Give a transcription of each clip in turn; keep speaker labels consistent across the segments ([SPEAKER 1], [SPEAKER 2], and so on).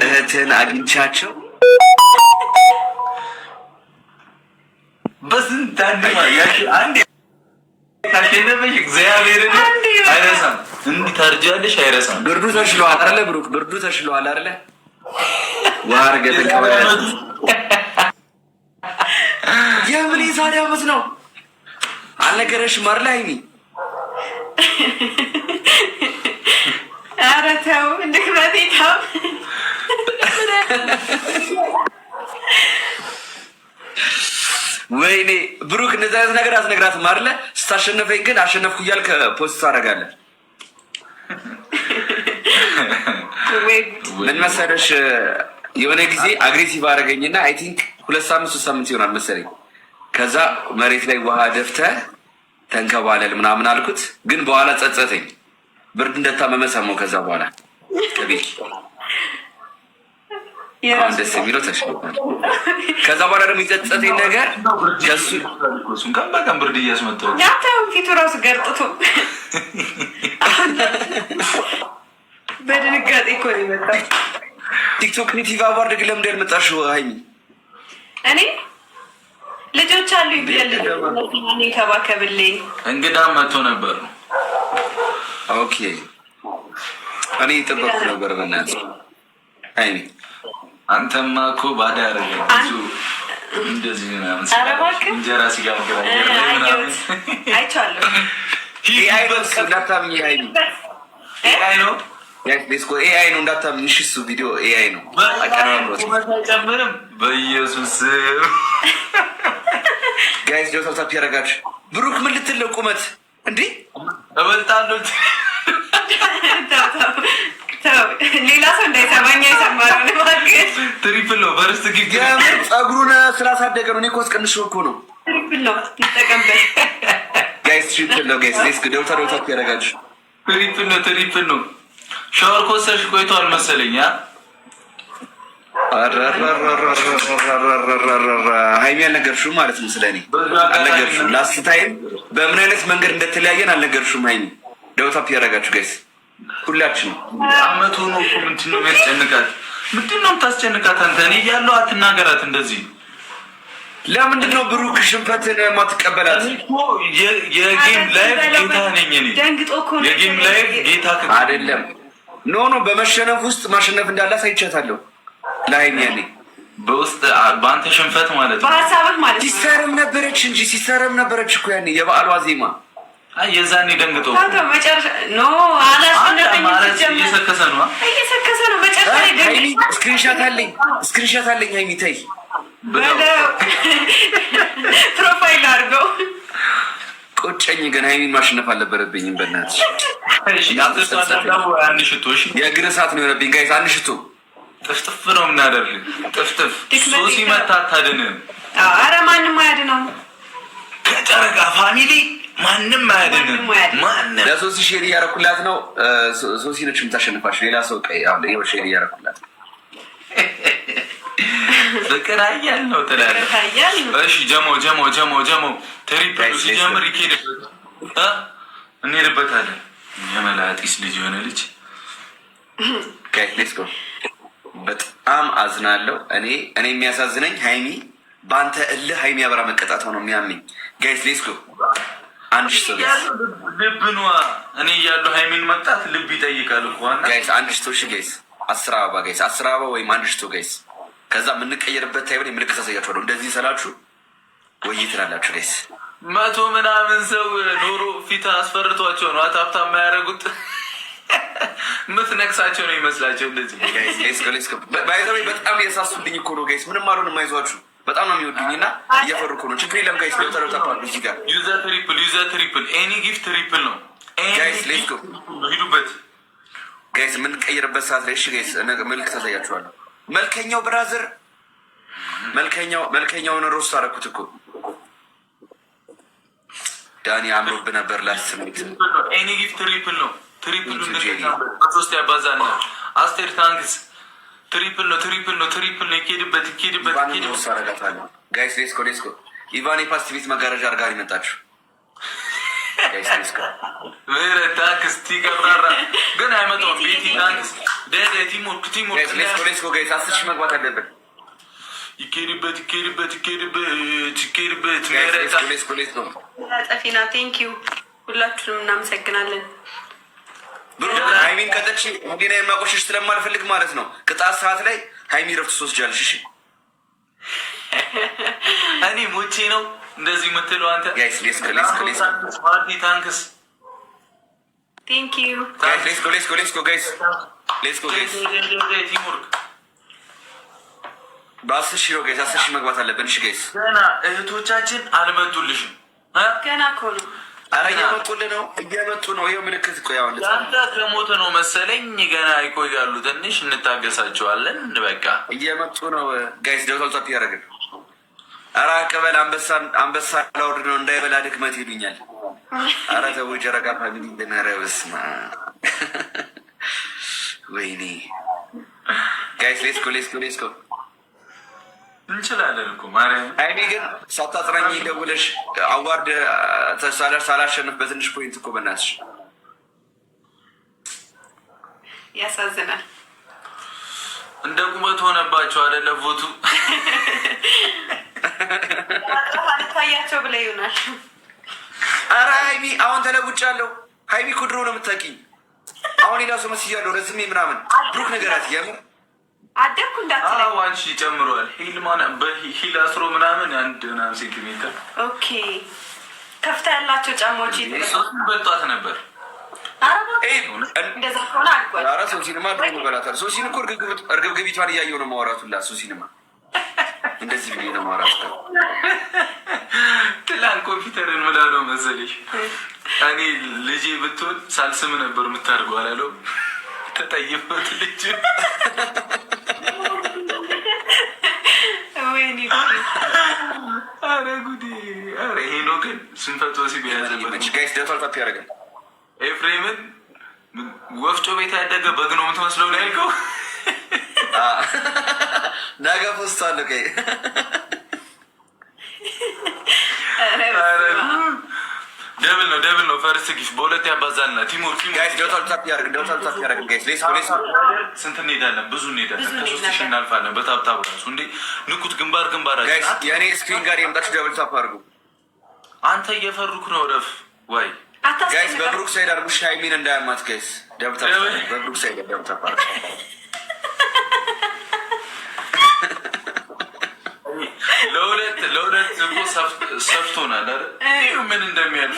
[SPEAKER 1] እህትን አግኝቻቸው
[SPEAKER 2] በስንት አንዴ ካሸነፈሽ እግዚአብሔርን አይረሳም። እንዲህ ታርጃለሽ አይረሳም።
[SPEAKER 1] ብርዱ ተሽሏል አይደለ ብሩክ? ብርዱ ተሽሏል አይደለ? ዋርገ ተቀበለ። የምን የዛሬ ዓመት ነው አልነገረሽም አይደል ሀይሚ?
[SPEAKER 3] ኧረ ተው እንድክመቴ ተው።
[SPEAKER 1] ወይኔ ብሩክ እንደዚህ አይነት ነገር አትነግራትም አይደለ? ስታሸነፈኝ ግን አሸነፍኩ እያልክ ፖስት ታደርጋለህ። ምን መሰለሽ የሆነ ጊዜ አግሬሲቭ አደረገኝና አይ ቲንክ 2 ሳምንት 3 ሳምንት ይሆናል መሰለኝ። ከዛ መሬት ላይ ውሃ ደፍተህ ተንከባለል ምናምን አልኩት፣ ግን በኋላ ጸጸተኝ። ብርድ እንደታመመ ሰማሁ። ከዛ በኋላ ከቤት አሁን ደስ የሚለው ተሽሎታል። ከዛ በኋላ ደግሞ የጸጸተኝ ነገር
[SPEAKER 2] እሱን ቀን በቀን ብርድ እያስመታሁ
[SPEAKER 3] ያታውን ፊቱ ራሱ ገርጥቶ በድንጋጤ እኮ ነው የመጣው።
[SPEAKER 1] ቲክቶክ ክሬቲቭ አዋርድ ግን ለምንድን ነው ያልመጣሽው ሀይሚ?
[SPEAKER 3] እኔ ልጆች አሉኝ ብያለሁ። ከባከብልኝ
[SPEAKER 2] እንግዳ መጥቶ ነበር።
[SPEAKER 1] ኦኬ እኔ ጠበቅኩ ነበር። በእናትህ ሀይሚ
[SPEAKER 2] አንተማ እኮ ባዳ ያደረገ እንደዚህ ምናምን እንጀራ ሲጋግር
[SPEAKER 3] አይቼዋለሁ።
[SPEAKER 1] እንዳታምኝ ሀይሚ ኤአይ ነው ኤአይ ነው እንዳታምኝ። እሺ እሱ ቪዲዮ ኤአይ ነው።
[SPEAKER 2] አይጨምርም። በኢየሱስ
[SPEAKER 1] ጋይስ ጆ ታፕ ያደረጋችሁ ብሩክ ምን ልትል ነው? ቁመት እንዴ
[SPEAKER 2] እበልጣለሁ።
[SPEAKER 3] ሌላ ሰው እንዳይሰማኝ አይሰማም።
[SPEAKER 2] ትሪፕል ነው በርስት ጊዜ
[SPEAKER 1] ጸጉሩን ስላሳደገ ነው። እኔ እኮ አስቀንሼው እኮ ነው።
[SPEAKER 3] ትሪፕል ነው ይጠቀምበት።
[SPEAKER 1] ጋይስ ትሪፕል ነው ጋይስ። ሌስ ዶታ ታፕ ያደረጋችሁ
[SPEAKER 2] ትሪፕል ነው። ሻወር ኮሰሽ ቆይቷል መሰለኝ።
[SPEAKER 1] ሀይሚ አልነገርሽውም ማለት ነው። ስለኔ አልነገርሽውም። ላስት ታይም በምን አይነት መንገድ እንደተለያየን አልነገርሽውም። ሀይሚ ደውታፕ ያደረጋችሁ ጋይስ ሁላችን
[SPEAKER 2] አመቱ ነው። ምንድን ነው የሚያስጨንቃት? ምንድን ነው የምታስጨንቃት አንተ? እኔ እያለሁ አትናገራት እንደዚህ።
[SPEAKER 1] ለምንድን ነው ብሩክ ሽንፈትን ማትቀበላት?
[SPEAKER 2] የጌም ላይፍ ጌታ ነኝ እኔ። የጌም ላይፍ ጌታ
[SPEAKER 1] አይደለም። ኖ በመሸነፍ ውስጥ ማሸነፍ እንዳለ ሳይቻታለሁ ለሀይሚ ያኔ
[SPEAKER 2] በውስጥ በአንተ ሽንፈት ማለት ነው።
[SPEAKER 3] በሀሳብህ ማለት ነው።
[SPEAKER 1] ሲሰረም ነበረች እንጂ ሲሰረም ነበረች እኮ ያኔ የበዓሏ ዜማ።
[SPEAKER 2] የዛኔ ደንግጦ
[SPEAKER 3] መጨረሻ
[SPEAKER 2] እየሰከሰ ነው
[SPEAKER 3] መጨረሻ
[SPEAKER 1] ሀይሚ ስክሪንሻት አለኝ ሀይሚ ተይ
[SPEAKER 3] ፕሮፋይል አድርገው
[SPEAKER 1] ቆጨኝ። ግን ሀይሚን ማሸነፍ አልነበረብኝም። በእናትሽ የእግር እሳት ነው የሆነብኝ ጋይስ። አንሽቶ
[SPEAKER 2] ጥፍጥፍ ነው የምናደርግ። ጥፍጥፍ ሶሲ መታ አታድንም።
[SPEAKER 3] ኧረ ማንም አያድነው
[SPEAKER 2] ከጨረቃ ፋሚሊ ማንም አያድንም። ማንም
[SPEAKER 1] ለሶሲ ሼር እያደረኩላት ነው። ሶሲ ነች የምታሸንፋሽ። ሌላ ሰው ቀይ ሼር እያደረኩላት
[SPEAKER 2] ፍቅር ሀያል ነው ትላለህ። እሺ ጀሞ ትሪፕል ሲጀምር ይኬድበት እንሄድበታለን። የመላጢስ ልጅ የሆነ ልጅ
[SPEAKER 1] ሌትስ ጎ። በጣም አዝናለሁ። እኔ የሚያሳዝነኝ ሀይሚ በአንተ እልህ ሀይሚ አበራ መቀጣት ነው የሚያመኝ። ጋይስ ሌትስ ጎ። አንድ ሰው
[SPEAKER 2] ልብ ነዋ። እኔ እያለሁ ሀይሚን መቅጣት ልብ ይጠይቃል እኮ
[SPEAKER 1] ጋይስ። አንድ ሽቶ እሺ ጋይስ፣ 10 አበባ ጋይስ፣ 10 አበባ ወይም አንድ ሽቶ ጋይስ። ከዛ የምንቀየርበት ታይሆን የምልክት አሳያችኋለሁ። እንደዚህ ሰላችሁ ወይ ትላላችሁ ጋይስ።
[SPEAKER 2] 100 ምናምን ሰው ኖሮ ፊት አስፈርቷቸው ነው አታፕታ የማያደርጉት። ምትነክሳቸው ነው ይመስላቸው እንደዚህ
[SPEAKER 1] ጋይስ። በጣም የሳሱብኝ እኮ ነው ጋይስ። ምንም አልሆንም፣ የማይዟችሁ በጣም ነው የሚወዱኝ እና እየፈሩ እኮ ነው። ችግር የለም ጋይስ። ዶክተር ታፓሉ እዚህ ጋር
[SPEAKER 2] ዩዘ ትሪፕል ኤኒ ጊፍት ትሪፕል ነው
[SPEAKER 1] ጋይስ። ሌትስ ጎ
[SPEAKER 2] ሂዱበት
[SPEAKER 1] ጋይስ። የምንቀይርበት ሰዓት ላይ እሺ ጋይስ፣ ምልክት አሳያችኋለሁ። መልከኛው ብራዘር መልከኛውን ሮስት አደረኩት እኮ ዳኒ አምሮብ ነበር። ላስምት
[SPEAKER 2] ኤኒ ጊፍት ትሪፕል ነው። ትሪፕል ሶስት ያባዛል። አስቴር ታንክስ ትሪፕል ነው። ይኬድበት
[SPEAKER 1] ጋይስ። ሌስኮ ኢቫን የፓስት ቤት መጋረጃ አርጋሪ መጣችሁ።
[SPEAKER 2] ምህረት ታንክስ ቲቀብራራ ግን አይመጣውም። ቤቲ ታንክስ ደደ ቲሞርክ
[SPEAKER 1] ሌስኮ ጋይስ 10 ሺህ መግባት አለብን።
[SPEAKER 2] ይኬድበት
[SPEAKER 1] ሌስኮ
[SPEAKER 3] ጠፊና ቴንክ ዩ ሁላችሁንም እናመሰግናለን።
[SPEAKER 1] ሃይሚን ቀጠች እንዲና የማቆሸሽ ስለማልፈልግ ማለት ነው። ቅጣት ሰዓት ላይ ሃይሚ ረፍት ትወስጃለሽ። እሺ
[SPEAKER 2] እኔ ሞቼ ነው እንደዚህ የምትለው አንተ።
[SPEAKER 1] ጋይስ ሌስኮ
[SPEAKER 2] ታንክስ
[SPEAKER 3] ቴንክ ዩ
[SPEAKER 1] ጋይስ
[SPEAKER 2] ቲሞርክ
[SPEAKER 1] በ10 ሺህ ነው ጋይስ 10 ሺህ መግባት አለብን። እሺ ጋይስ
[SPEAKER 2] ገና እህቶቻችን አልመጡልሽም።
[SPEAKER 3] ገና እኮ ነው።
[SPEAKER 1] ኧረ እየመጡ ነው። ይኸው ምልክት እኮ ያው
[SPEAKER 2] አንተ ከሞተ ነው መሰለኝ። ገና ይቆያሉ። ትንሽ እንታገሳቸዋለን። በቃ
[SPEAKER 1] እየመጡ ነው ጋይስ። ደውል ታፕ ያደረግን። ኧረ አቀበል አንበሳ ላውርድ ነው እንዳይበላ ድክመት ይሉኛል። ኧረ ተው ጨረቃ ፋሚሊ እንደናረብስ ወይኔ ጋይስ ሌስኮ
[SPEAKER 2] እንችላለን እኮ ማርያም።
[SPEAKER 1] አይኔ ግን ሳታጥረኝ ደውለሽ አዋርድ ሳላሸንፍ በትንሽ ፖይንት እኮ በእናትሽ
[SPEAKER 3] ያሳዝናል።
[SPEAKER 2] እንደ ቁመት ሆነባቸው አይደለ? ቮቱ
[SPEAKER 3] ታያቸው ብለ ይሆናል።
[SPEAKER 1] ኧረ ሀይሚ አሁን ተለውጫለሁ። ሀይሚ እኮ ድሮ ነው የምታውቂኝ። አሁን ሌላ ሰው መስያለሁ። ረዝሜ ምናምን ብሩክ ነገራት የምር
[SPEAKER 3] አደኩ እንዳትለኝ።
[SPEAKER 2] ዋንሺ ጨምሯል። ሂል አስሮ ምናምን 1 ሴንቲሜትር።
[SPEAKER 3] ኦኬ ከፍታ ያላቸው ጫማዎች
[SPEAKER 2] ሶስቱን በልጧት ነበር።
[SPEAKER 3] እንደዛ ከሆነ አልኳል።
[SPEAKER 1] ኧረ ሶሲንማ ድሮ በላታል። ሶሲን እኮ እርግብግቢቷን እያየሁ ነው ማውራቱላ። ሶሲንማ እንደዚህ ብዬ ነው ማውራቱ።
[SPEAKER 2] ትላንት ኮምፒውተርን ምን አለው መሰለሽ? እኔ ልጄ ብትሆን ሳልስም ነበር የምታደርገው አላለው። ተጠይበት ልጅ አረ ጉዴ! አረ ሄኖክን ስንፈት ወሲብ ያዘበት
[SPEAKER 1] ጋይስ ደቷል ታፕ ያደረገን
[SPEAKER 2] ኤፍሬምን ወፍጮ ቤት ያደገ በግ ነው የምትመስለው ነው ያልከው።
[SPEAKER 1] ነገ ፖስት አለ ቀይ
[SPEAKER 2] ደብል ነው ፈርስት ጊፍ በሁለት ያባዛልና ቲሞር
[SPEAKER 1] ጋይስ ደቷል ታፕ ያደረገን ጋይስ ሌስ
[SPEAKER 2] ስንት እንሄዳለን? ብዙ እንሄዳለን። ከ3 ሺህ እናልፋለን። በታብታብ ራሱ እንዴ ንኩት ግንባር
[SPEAKER 1] ጋይስ የእኔ ስክሪን ጋር የምጣችሁ ደብል ታፕ አድርጉ።
[SPEAKER 2] አንተ እየፈሩክ ነው ረፍ ወይ
[SPEAKER 1] ጋይስ በብሩክ ሳይድ አድርጉ። ሻይሚን እንዳያማት ጋይስ ደብል ታፕ በብሩክ ሳይድ ደብል ታፕ አድርጉ።
[SPEAKER 2] ለሁለት እኮ ሰፍቶናል አይደል? ምን እንደሚያልፍ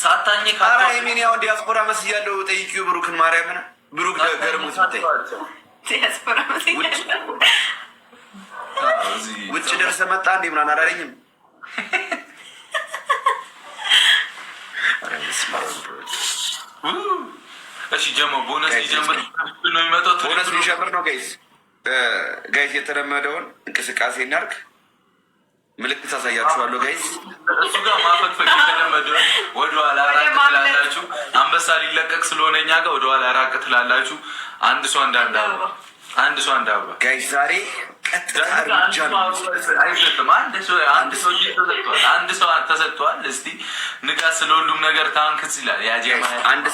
[SPEAKER 2] ሳታኝ
[SPEAKER 1] ካራ ሀይሚን ያው ዲያስፖራ መስያለሁ። ጠይቂው ብሩክን ማርያምን ብሩክ ገርሙት ብታይ
[SPEAKER 3] ዲያስፖራ መስያለሁ።
[SPEAKER 1] ውጭ ደርሰ መጣ እንዴ ምናምን አላለኝም።
[SPEAKER 2] እሺ ጀሞ ቦነስ ሊጀምር ነው የሚመጣው።
[SPEAKER 1] ቦነስ ሊጀምር ነው ጋይስ የተለመደውን እንቅስቃሴ እናድርግ። ምልክት አሳያችኋለሁ ጋይስ።
[SPEAKER 2] እሱ ጋር ማፈግፈግ የተለመደ ወደኋላ ራቅ ትላላችሁ። አንበሳ ሊለቀቅ ስለሆነ እኛ ጋር ወደኋላ ራቅ ትላላችሁ። አንድ ሰው አንድ
[SPEAKER 1] ጋይስ ዛሬ ቀጥታ እርምጃ ነው
[SPEAKER 2] አይሰጥም። አንድ ሰው ተሰጥቷል። እስቲ ንቃት ስለሁሉም ነገር ታንክስ ይላል ያጀማ አንድ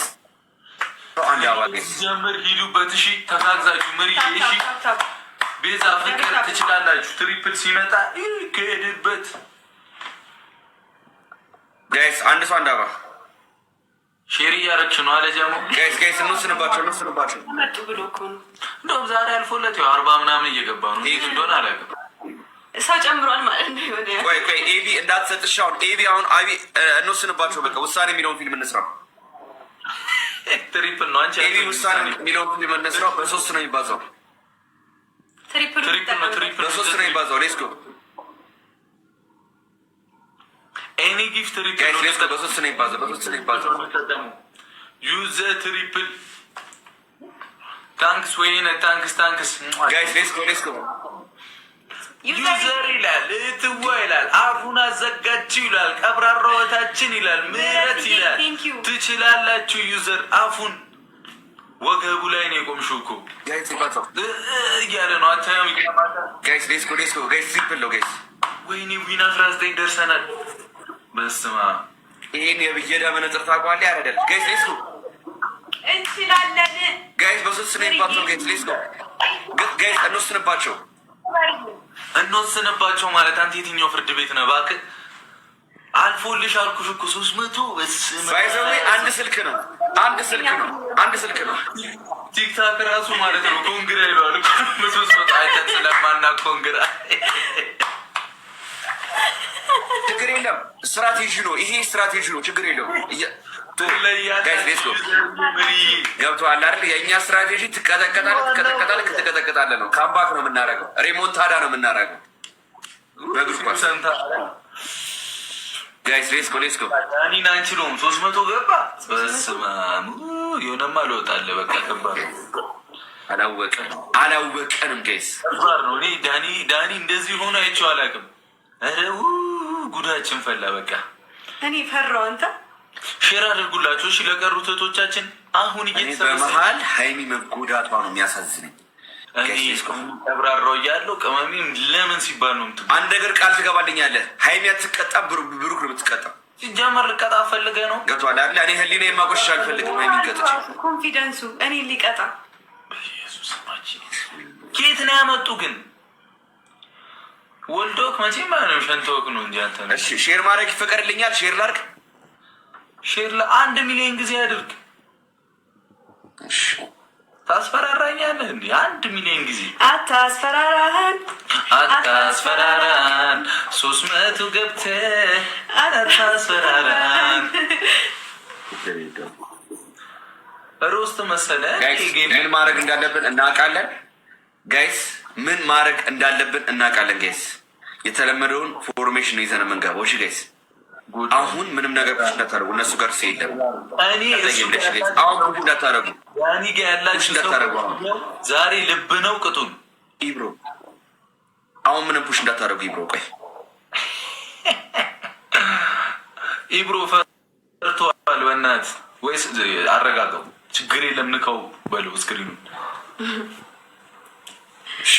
[SPEAKER 2] ጀምር ሂዱበት። እሺ ተጋግዛችሁ ምሪ። እሺ ቤዛ ፍቅር ትችላላችሁ። ትሪፕል ሲመጣ ይከድበት
[SPEAKER 1] ጋይስ። አንድ ሰው አንድ አባ
[SPEAKER 2] ሼር እያረግሽ ነው አለ ጀሞ።
[SPEAKER 1] ጋይስ እንወስንባቸው
[SPEAKER 3] መጡ ብሎ እኮ ነው።
[SPEAKER 2] እንደውም ዛሬ አልፎለት ያው 40 ምናምን እየገባ ነው። ይህ እንደሆነ አላውቅም።
[SPEAKER 3] ሰው ጨምሯል ማለት ነው። የሆነ
[SPEAKER 1] ቆይ ኤቢ እንዳትሰጥሽ። አሁን ኤቢ አሁን አቢ እንወስንባቸው። በቃ ውሳኔ የሚለውን ፊልም እንስራ።
[SPEAKER 2] ትሪፕል ነው አንቺ
[SPEAKER 1] ኤቢ ውሳኔ የሚለውን ፊልም እንስራው። በ3 ነው የሚባዛው።
[SPEAKER 3] ትሪፕል
[SPEAKER 1] በ3 ነው የሚባዛው። ሌትስ ጎ
[SPEAKER 2] ኤኒ ጊፍት ትሪፕል
[SPEAKER 1] ሌትስ ጎ። በ3 ነው የሚባዛው።
[SPEAKER 2] ዩዘ ትሪፕል ታንክስ ወይኔ ታንክስ
[SPEAKER 1] ጋይስ ሌትስ ጎ።
[SPEAKER 2] ዩዘር ይላል እትዋ ይላል አፉን አዘጋችሁ ይላል ቀብራራዎታችን ይላል ምህረት ይላል ትችላላችሁ። ዩዘር አፉን ወገቡ ላይ ነው የቆምሽው እኮ እያለ ነው። አታየውም?
[SPEAKER 1] ጋይስ ሌትስ ጎ። ጋይስ ትሪፕል ነው ጋይስ።
[SPEAKER 2] ወይኔ ዊን 19 ደርሰናል። በስመ አብ
[SPEAKER 1] ይሄን የብየዳ መነጽር ታውቀዋለህ አይደል? ጋይስ ሌትስ ጎ
[SPEAKER 3] እንችላለን።
[SPEAKER 1] ጋይስ በሶስት ስንባቸው ጋይስ ሌትስ ጎ ጋይስ
[SPEAKER 2] እንወስንባቸው ማለት አንተ የትኛው ፍርድ ቤት ነህ እባክህ? አልፎልሽ አልኩሽ እኮ 300
[SPEAKER 1] ባይዘዌ አንድ ስልክ ነው።
[SPEAKER 2] ቲክታክ ራሱ ማለት ነው ኮንግራ ይለዋል እኮ 300 አይተን ስለማና ኮንግራ
[SPEAKER 1] ችግር የለም። ስትራቴጂ ነው ይሄ፣ ስትራቴጂ ነው። ችግር የለውም። ገብቶሃል አይደል? የእኛ ስትራቴጂ ትቀጠቀጣለህ ክትቀጠቀጣለህ ነው። ካምባክ ነው የምናደርገው፣ ሬሞንታዳ ነው የምናደርገው በእግር ኳስ። ጋይስ ሌትስ ጎ
[SPEAKER 2] ዳኒን አንችለውም። 300 ገባ። በስመ አብ የሆነማ ልወጣለ። በቃ ከባድ ነው።
[SPEAKER 1] አላወቀንም ጋይስ፣
[SPEAKER 2] ከባድ ነው። እኔ ዳኒ እንደዚህ ሆኖ አይቼው አላውቅም። ኧረ ጉዳችን ፈላ። በቃ
[SPEAKER 3] እኔ ፈራሁ። አንተ
[SPEAKER 2] ሼር አድርጉላችሁ እሺ፣ ለቀሩት እህቶቻችን። አሁን
[SPEAKER 1] በመሀል ሀይሚ መጎዳቷ ነው የሚያሳዝነኝ።
[SPEAKER 2] ተብራራው እያለው ቅመሜም ለምን ሲባል ነው ምት
[SPEAKER 1] አንድ ነገር ቃል ትገባልኛለህ። ሀይሚ አትቀጣም፣ ብሩክ ነው የምትቀጣው።
[SPEAKER 2] ሲጀመር ልቀጣ ፈልገህ ነው።
[SPEAKER 1] ገብቶሃል አይደል? እኔ ህሊና የማቆሽሽ አልፈልግም። ሀይሚ ቀጥች
[SPEAKER 3] ኮንፊደንሱ እኔ ሊቀጣ
[SPEAKER 2] ኬት ነው ያመጡ ግን ወልዶክ መቼም አይሆንም። ሸንተወክ ነው እንጂ አንተ ነው።
[SPEAKER 1] እሺ ሼር ማድረግ ይፈቀድልኛል? ሼር ላድርግ?
[SPEAKER 2] ሼር ለ1 ሚሊዮን ጊዜ አድርግ።
[SPEAKER 1] እሺ
[SPEAKER 2] ታስፈራራኛለህ እንዴ? 1 ሚሊዮን ጊዜ
[SPEAKER 3] አታስፈራራን
[SPEAKER 2] 300 ገብተህ አታስፈራራን። ሮስት መሰለህ።
[SPEAKER 1] ምን ማድረግ እንዳለብን እናውቃለን ጋይስ። ምን ማድረግ እንዳለብን እናውቃለን ጋይስ። የተለመደውን ፎርሜሽን ይዘን የምንገባው። እሺ ጋይስ አሁን ምንም ነገር ፑሽ እንዳታረጉ። እነሱ ጋር ሲሄድ አሁን ፑሽ እንዳታረጉ።
[SPEAKER 2] ያኒ ጋር ያላችሁ እንዳታረጉ። ዛሬ ልብ ነው ቅጡን።
[SPEAKER 1] ኢብሮ አሁን ምንም ፑሽ እንዳታረጉ። ኢብሮ ቆይ
[SPEAKER 2] ኢብሮ ፈርቷል። በእናትህ ወይስ አረጋጋው? ችግር የለም ንካው በለው ስክሪኑን። እሺ